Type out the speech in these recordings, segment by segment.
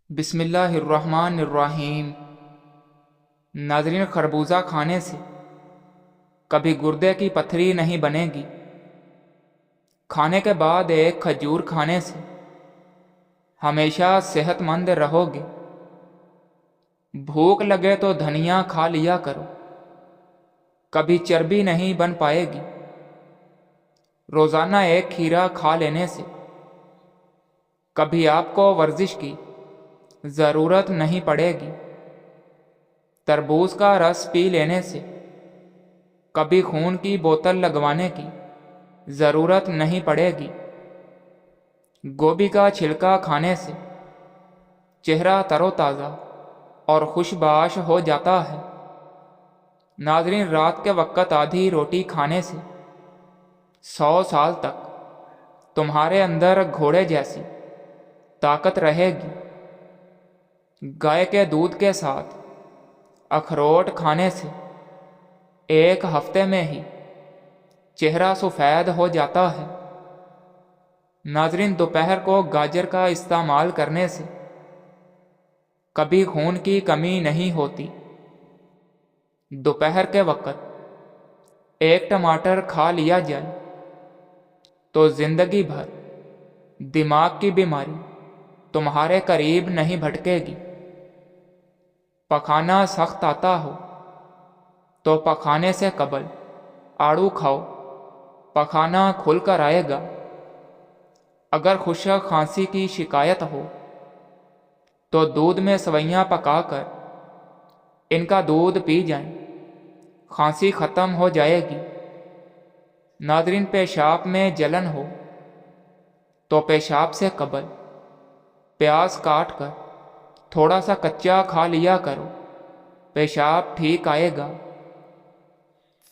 بسم اللہ الرحمن الرحیم۔ ناظرین، خربوزہ کھانے سے کبھی گردے کی پتھری نہیں بنے گی۔ کھانے کے بعد ایک کھجور کھانے سے ہمیشہ صحت مند رہو گے۔ بھوک لگے تو دھنیا کھا لیا کرو، کبھی چربی نہیں بن پائے گی۔ روزانہ ایک کھیرا کھا لینے سے کبھی آپ کو ورزش کی ضرورت نہیں پڑے گی۔ تربوز کا رس پی لینے سے کبھی خون کی بوتل لگوانے کی ضرورت نہیں پڑے گی۔ گوبھی کا چھلکا کھانے سے چہرہ تر و تازہ اور خوش باش ہو جاتا ہے۔ ناظرین، رات کے وقت آدھی روٹی کھانے سے 100 سال تک تمہارے اندر گھوڑے جیسی طاقت رہے گی۔ گائے کے دودھ کے ساتھ اخروٹ کھانے سے 1 ہفتے میں ہی چہرہ سفید ہو جاتا ہے۔ ناظرین، دوپہر کو گاجر کا استعمال کرنے سے کبھی خون کی کمی نہیں ہوتی۔ دوپہر کے وقت 1 ٹماٹر کھا لیا جائے تو زندگی بھر دماغ کی بیماری تمہارے قریب نہیں بھٹکے گی۔ پکھانا سخت آتا ہو تو پکھانے سے قبل آڑو کھاؤ، پکھانا کھل کر آئے گا۔ اگر خشک کھانسی کی شکایت ہو تو دودھ میں سوئیاں پکا کر ان کا دودھ پی جائیں، کھانسی ختم ہو جائے گی۔ ناظرین، پیشاب میں جلن ہو تو پیشاب سے قبل پیاز کاٹ کر تھوڑا سا کچا کھا لیا کرو، پیشاب ٹھیک آئے گا۔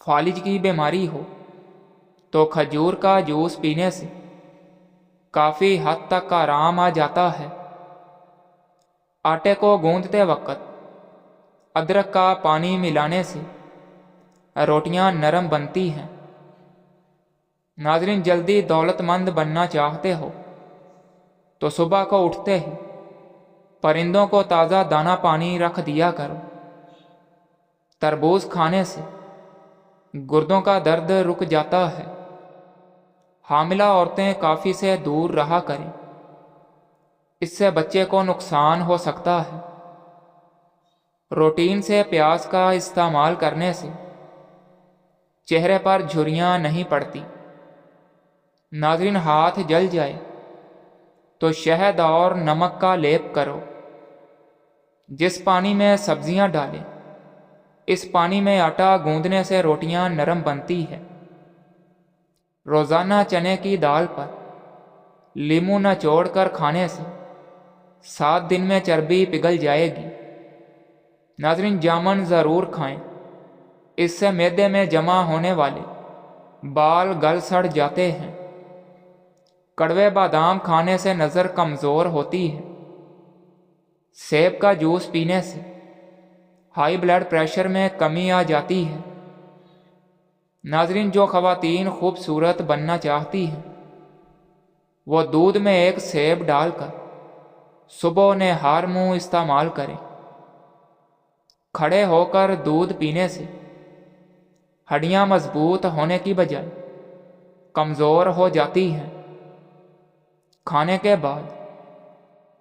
فالج کی بیماری ہو تو کھجور کا جوس پینے سے کافی حد تک آرام آ جاتا ہے۔ آٹے کو گوندتے وقت ادرک کا پانی ملانے سے روٹیاں نرم بنتی ہیں۔ ناظرین، جلدی دولت مند بننا چاہتے ہو تو صبح کو اٹھتے ہی پرندوں کو تازہ دانہ پانی رکھ دیا کرو۔ تربوز کھانے سے گردوں کا درد رک جاتا ہے۔ حاملہ عورتیں کافی سے دور رہا کریں، اس سے بچے کو نقصان ہو سکتا ہے۔ روٹین سے پیاز کا استعمال کرنے سے چہرے پر جھریاں نہیں پڑتی۔ ناظرین، ہاتھ جل جائے تو شہد اور نمک کا لیپ کرو۔ جس پانی میں سبزیاں ڈالیں اس پانی میں آٹا گوندنے سے روٹیاں نرم بنتی ہے۔ روزانہ چنے کی دال پر لیموں نچوڑ کر کھانے سے 7 دن میں چربی پگھل جائے گی۔ ناظرین، جامن ضرور کھائیں، اس سے معدے میں جمع ہونے والے بال گل سڑ جاتے ہیں۔ کڑوے بادام کھانے سے نظر کمزور ہوتی ہے۔ سیب کا جوس پینے سے ہائی بلڈ پریشر میں کمی آ جاتی ہے۔ ناظرین، جو خواتین خوبصورت بننا چاہتی ہیں وہ دودھ میں 1 سیب ڈال کر صبح نہار منہ استعمال کریں۔ کھڑے ہو کر دودھ پینے سے ہڈیاں مضبوط ہونے کی بجائے کمزور ہو جاتی ہیں۔ کھانے کے بعد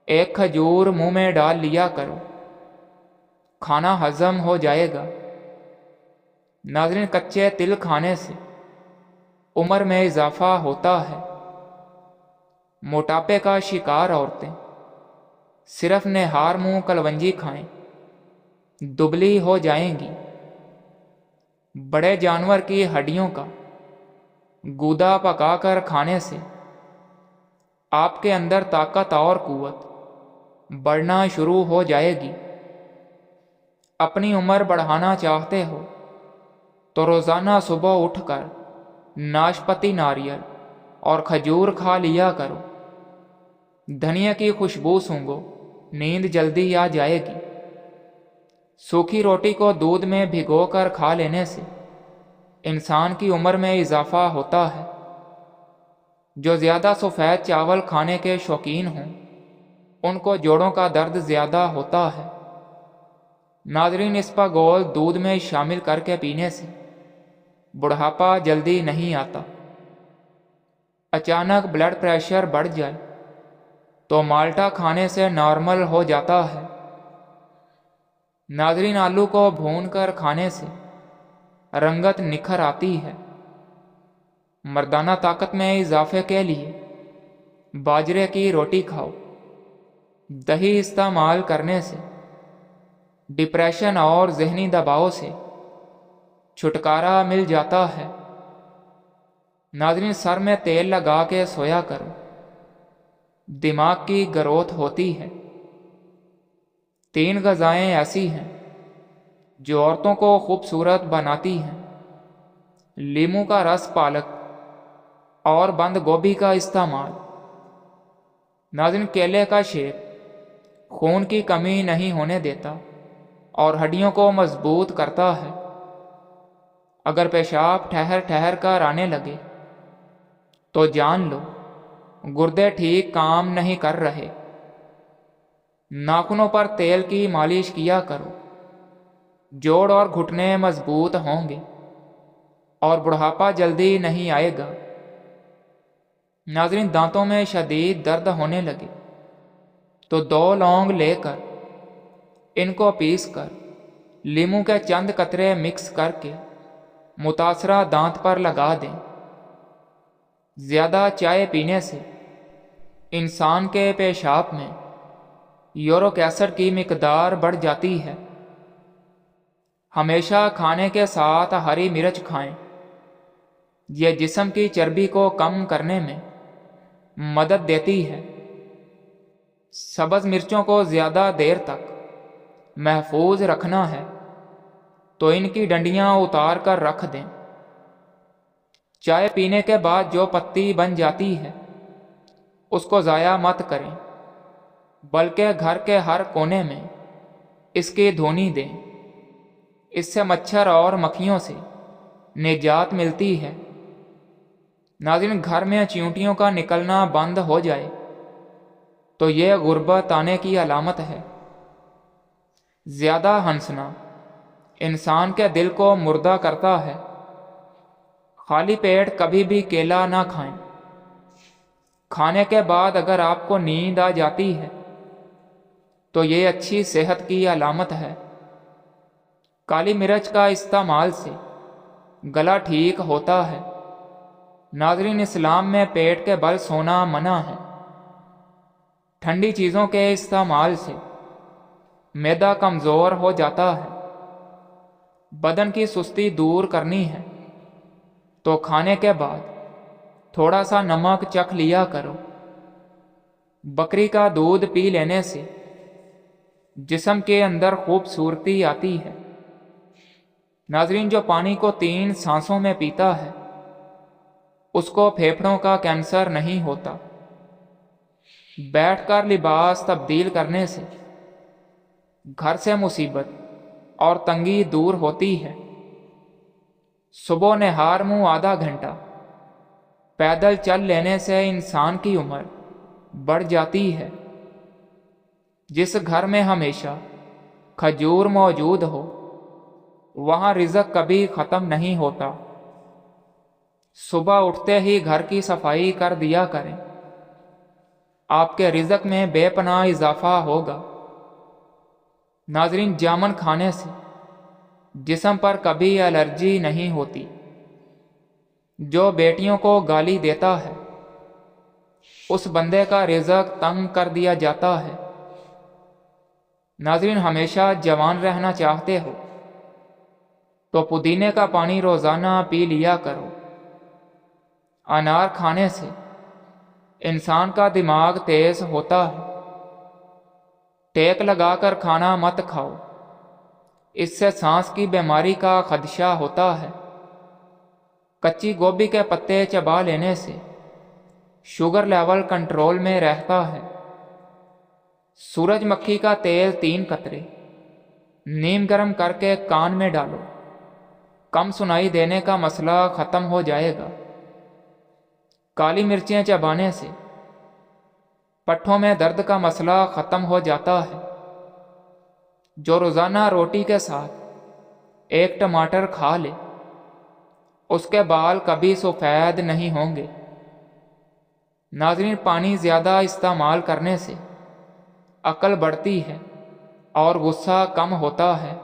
1 کھجور منہ میں ڈال لیا کرو، کھانا ہضم ہو جائے گا۔ ناظرین، کچے تل کھانے سے عمر میں اضافہ ہوتا ہے۔ موٹاپے کا شکار عورتیں صرف نہار منہ کلونجی کھائیں، دبلی ہو جائیں گی۔ بڑے جانور کی ہڈیوں کا گودا پکا کر کھانے سے آپ کے اندر طاقت اور قوت بڑھنا شروع ہو جائے گی۔ اپنی عمر بڑھانا چاہتے ہو تو روزانہ صبح اٹھ کر ناشپاتی، ناریل اور کھجور کھا لیا کرو۔ دھنیا کی خوشبو سونگھو، نیند جلدی آ جائے گی۔ سوکھی روٹی کو دودھ میں بھگو کر کھا لینے سے انسان کی عمر میں اضافہ ہوتا ہے۔ جو زیادہ سفید چاول کھانے کے شوقین ہوں ان کو جوڑوں کا درد زیادہ ہوتا ہے۔ ناظرین، اس کا گول دودھ میں شامل کر کے پینے سے بڑھاپا جلدی نہیں آتا۔ اچانک بلڈ پریشر بڑھ جائے تو مالٹا کھانے سے نارمل ہو جاتا ہے۔ ناظرین، آلو کو بھون کر کھانے سے رنگت نکھر آتی ہے۔ مردانہ طاقت میں اضافے کے لیے باجرے کی روٹی کھاؤ۔ دہی استعمال کرنے سے ڈپریشن اور ذہنی دباؤ سے چھٹکارا مل جاتا ہے۔ ناظرین، سر میں تیل لگا کے سویا کرو، دماغ کی گروتھ ہوتی ہے۔ 3 غذائیں ایسی ہیں جو عورتوں کو خوبصورت بناتی ہیں: لیموں کا رس، پالک اور بند گوبھی کا استعمال۔ ناظرین، کیلے کا شیک خون کی کمی نہیں ہونے دیتا اور ہڈیوں کو مضبوط کرتا ہے۔ اگر پیشاب ٹھہر ٹھہر کر آنے لگے تو جان لو گردے ٹھیک کام نہیں کر رہے۔ ناخنوں پر تیل کی مالش کیا کرو، جوڑ اور گھٹنے مضبوط ہوں گے اور بڑھاپا جلدی نہیں آئے گا۔ ناظرین، دانتوں میں شدید درد ہونے لگے تو 2 لونگ لے کر ان کو پیس کر لیموں کے چند قطرے مکس کر کے متاثرہ دانت پر لگا دیں۔ زیادہ چائے پینے سے انسان کے پیشاب میں یورک ایسڈ کی مقدار بڑھ جاتی ہے۔ ہمیشہ کھانے کے ساتھ ہری مرچ کھائیں، یہ جسم کی چربی کو کم کرنے میں مدد دیتی ہے۔ سبز مرچوں کو زیادہ دیر تک محفوظ رکھنا ہے تو ان کی ڈنڈیاں اتار کر رکھ دیں۔ چائے پینے کے بعد جو پتی بن جاتی ہے اس کو ضائع مت کریں، بلکہ گھر کے ہر کونے میں اس کی دھونی دیں۔ اس سے مچھر اور مکھیوں سے نجات ملتی ہے۔ ناظرین، گھر میں چیونٹیوں کا نکلنا بند ہو جائے تو یہ غربت آنے کی علامت ہے۔ زیادہ ہنسنا انسان کے دل کو مردہ کرتا ہے۔ خالی پیٹ کبھی بھی کیلا نہ کھائیں۔ کھانے کے بعد اگر آپ کو نیند آ جاتی ہے تو یہ اچھی صحت کی علامت ہے۔ کالی مرچ کا استعمال سے گلا ٹھیک ہوتا ہے۔ ناظرین، اسلام میں پیٹ کے بل سونا منع ہے۔ ٹھنڈی چیزوں کے استعمال سے معدہ کمزور ہو جاتا ہے۔ بدن کی سستی دور کرنی ہے تو کھانے کے بعد تھوڑا سا نمک چکھ لیا کرو۔ بکری کا دودھ پی لینے سے جسم کے اندر خوبصورتی آتی ہے۔ ناظرین، جو پانی کو 3 سانسوں میں پیتا ہے اس کو پھیپھڑوں کا کینسر نہیں ہوتا۔ بیٹھ کر لباس تبدیل کرنے سے گھر سے مصیبت اور تنگی دور ہوتی ہے۔ صبح نہار منہ آدھا گھنٹہ پیدل چل لینے سے انسان کی عمر بڑھ جاتی ہے۔ جس گھر میں ہمیشہ کھجور موجود ہو وہاں رزق کبھی ختم نہیں ہوتا۔ صبح اٹھتے ہی گھر کی صفائی کر دیا کریں، آپ کے رزق میں بے پناہ اضافہ ہوگا۔ ناظرین، جامن کھانے سے جسم پر کبھی الرجی نہیں ہوتی۔ جو بیٹیوں کو گالی دیتا ہے اس بندے کا رزق تنگ کر دیا جاتا ہے۔ ناظرین، ہمیشہ جوان رہنا چاہتے ہو تو پودینے کا پانی روزانہ پی لیا کرو۔ انار کھانے سے انسان کا دماغ تیز ہوتا ہے۔ ٹیک لگا کر کھانا مت کھاؤ، اس سے سانس کی بیماری کا خدشہ ہوتا ہے۔ کچی گوبھی کے پتے چبا لینے سے شوگر لیول کنٹرول میں رہتا ہے۔ سورج مکھی کا تیل 3 قطرے نیم گرم کر کے کان میں ڈالو، کم سنائی دینے کا مسئلہ ختم ہو جائے گا۔ کالی مرچیں چبانے سے پٹھوں میں درد کا مسئلہ ختم ہو جاتا ہے۔ جو روزانہ روٹی کے ساتھ ایک ٹماٹر کھا لے اس کے بال کبھی سفید نہیں ہوں گے۔ ناظرین، پانی زیادہ استعمال کرنے سے عقل بڑھتی ہے اور غصہ کم ہوتا ہے۔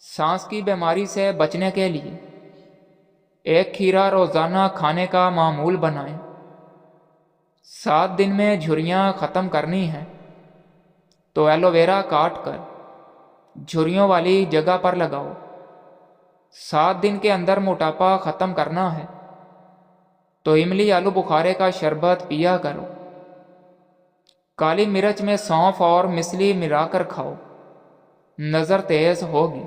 سانس کی بیماری سے بچنے کے لیے ایک کھیرا روزانہ کھانے کا معمول بنائیں۔ 7 دن میں جھریاں ختم کرنی ہیں تو ایلو ویرا کاٹ کر جھریوں والی جگہ پر لگاؤ۔ 7 دن کے اندر موٹاپا ختم کرنا ہے تو املی آلو بخارے کا شربت پیا کرو۔ کالی مرچ میں سونف اور مسلی ملا کر کھاؤ۔ نظر تیز ہوگی،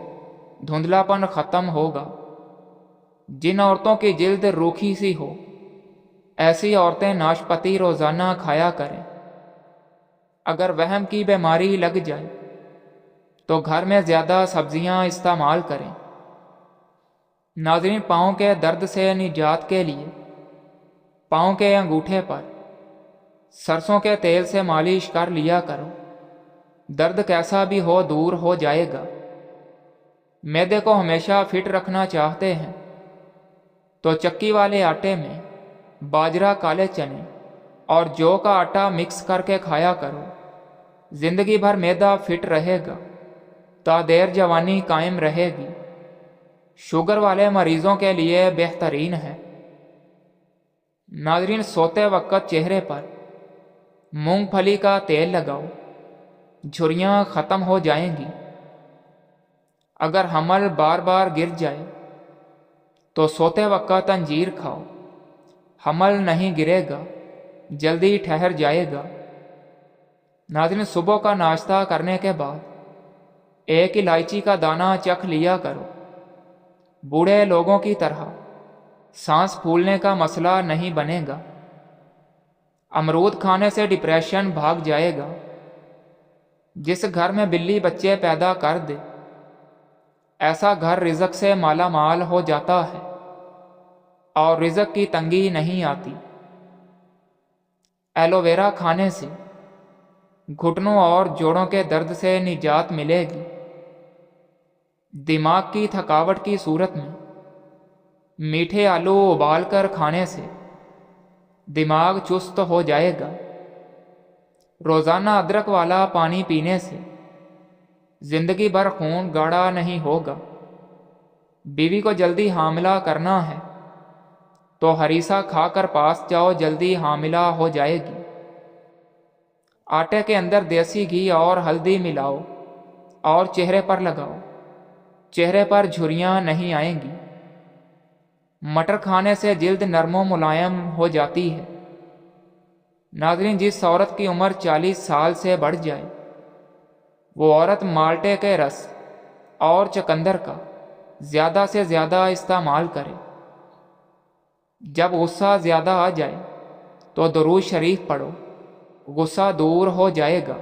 دھندلا پن ختم ہوگا۔ جن عورتوں کی جلد روکھی سی ہو ایسی عورتیں ناشپاتی روزانہ کھایا کریں۔ اگر وہم کی بیماری لگ جائے تو گھر میں زیادہ سبزیاں استعمال کریں۔ ناظرین، پاؤں کے درد سے نجات کے لیے پاؤں کے انگوٹھے پر سرسوں کے تیل سے مالش کر لیا کرو۔ درد کیسا بھی ہو دور ہو جائے گا۔ معدے کو ہمیشہ فٹ رکھنا چاہتے ہیں تو چکی والے آٹے میں باجرہ، کالے چنے اور جو کا آٹا مکس کر کے کھایا کرو۔ زندگی بھر معدہ فٹ رہے گا، تا دیر جوانی قائم رہے گی۔ شوگر والے مریضوں کے لیے بہترین ہے۔ ناظرین، سوتے وقت چہرے پر مونگ پھلی کا تیل لگاؤ، جھریاں ختم ہو جائیں گی۔ اگر حمل بار بار گر جائے تو سوتے وقت انجیر کھاؤ، حمل نہیں گرے گا، جلدی ٹھہر جائے گا۔ ناظرین، صبح کا ناشتہ کرنے کے بعد ایک الائچی کا دانہ چکھ لیا کرو۔ بوڑھے لوگوں کی طرح سانس پھولنے کا مسئلہ نہیں بنے گا۔ امرود کھانے سے ڈپریشن بھاگ جائے گا۔ جس گھر میں بلی بچے پیدا کر دے ایسا گھر رزق سے مالا مال ہو جاتا ہے اور رزق کی تنگی نہیں آتی۔ ایلو ویرا کھانے سے گھٹنوں اور جوڑوں کے درد سے نجات ملے گی۔ دماغ کی تھکاوٹ کی صورت میں میٹھے آلو ابال کر کھانے سے دماغ چست ہو جائے گا۔ روزانہ ادرک والا پانی پینے سے زندگی بھر خون گاڑھا نہیں ہوگا۔ بیوی کو جلدی حاملہ کرنا ہے تو ہریسہ کھا کر پاس جاؤ، جلدی حاملہ ہو جائے گی۔ آٹے کے اندر دیسی گھی اور ہلدی ملاؤ اور چہرے پر لگاؤ، چہرے پر جھریاں نہیں آئیں گی۔ مٹر کھانے سے جلد نرم و ملائم ہو جاتی ہے۔ ناظرین، جس عورت کی عمر 40 سال سے بڑھ جائے وہ عورت مالٹے کے رس اور چقندر کا زیادہ سے زیادہ استعمال کرے۔ جب غصہ زیادہ آ جائے تو درود شریف پڑھو، غصہ دور ہو جائے گا۔